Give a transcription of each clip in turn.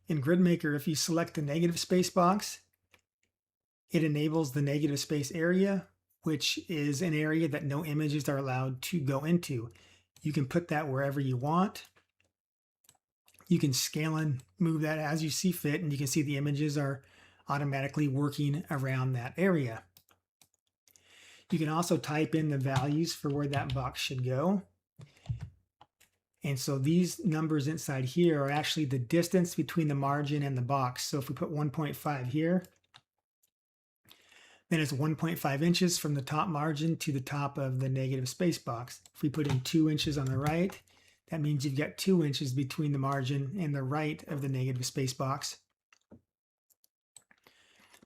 In GridMaker, if you select the negative space box, it enables the negative space area, which is an area that no images are allowed to go into. You can put that wherever you want. You can scale and move that as you see fit, and you can see the images are automatically working around that area. You can also type in the values for where that box should go. And so these numbers inside here are actually the distance between the margin and the box. So if we put 1.5 here, then it's 1.5 inches from the top margin to the top of the negative space box. If we put in 2 inches on the right, that means you've got 2 inches between the margin and the right of the negative space box.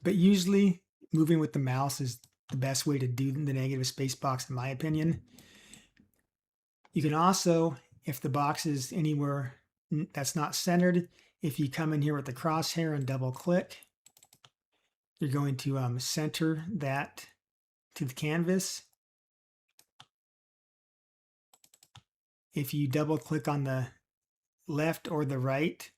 But usually moving with the mouse is the best way to do the negative space box, in my opinion. You can also, if the box is anywhere that's not centered, if you come in here with the crosshair and double click, you're going to center that to the canvas. If you double click on the left or the right,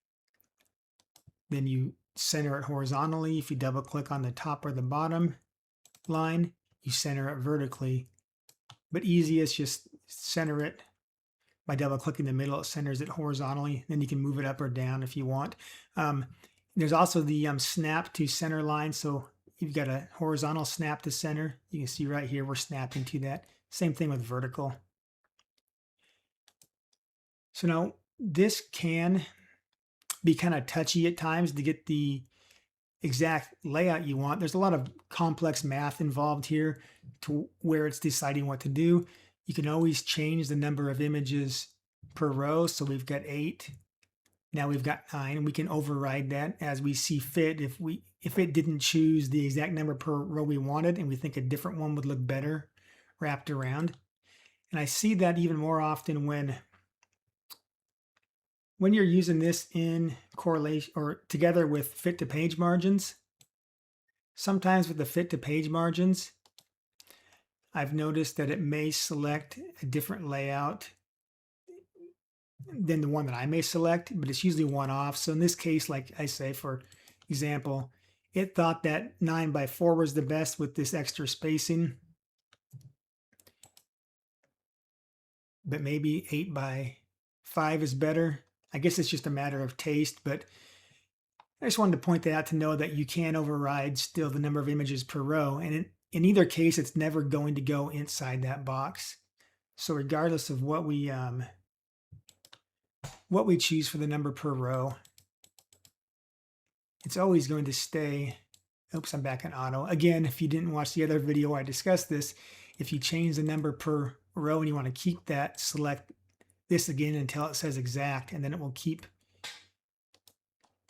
then you center it horizontally. If you double click on the top or the bottom line, you center it vertically. But easiest, just center it by double clicking the middle. It centers it horizontally. Then you can move it up or down if you want. There's also the snap to center line. So you've got a horizontal snap to center. You can see right here we're snapping to that. Same thing with vertical. So now this can be kind of touchy at times to get the exact layout you want. There's a lot of complex math involved here to where it's deciding what to do. You can always change the number of images per row. So we've got 8. Now we've got 9. We can override that as we see fit. If it didn't choose the exact number per row we wanted and we think a different one would look better wrapped around. And I see that even more often when you're using this in correlation or together with fit to page margins. Sometimes with the fit to page margins, I've noticed that it may select a different layout than the one that I may select, but it's usually one off. So in this case, like I say, for example, it thought that 9x4 was the best with this extra spacing, but maybe 8x5 is better. I guess it's just a matter of taste, but I just wanted to point that out to know that you can override still the number of images per row. And in either case, it's never going to go inside that box. So regardless of what we choose for the number per row, it's always going to stay. Oops, I'm back in auto. Again, if you didn't watch the other video I discussed this, if you change the number per row and you want to keep that, select this again until it says exact, and then it will keep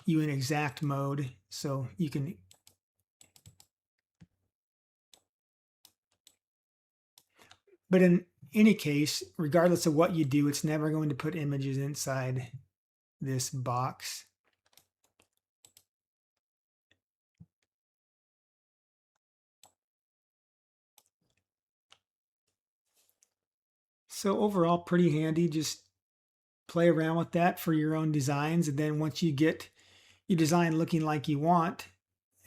you in exact mode. So you can but in any case, regardless of what you do, it's never going to put images inside this box. So overall, pretty handy. Just play around with that for your own designs. And then once you get your design looking like you want,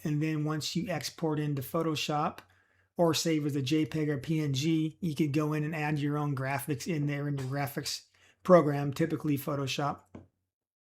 and then once you export into Photoshop or save as a JPEG or PNG, you could go in and add your own graphics in there in your graphics program, typically Photoshop.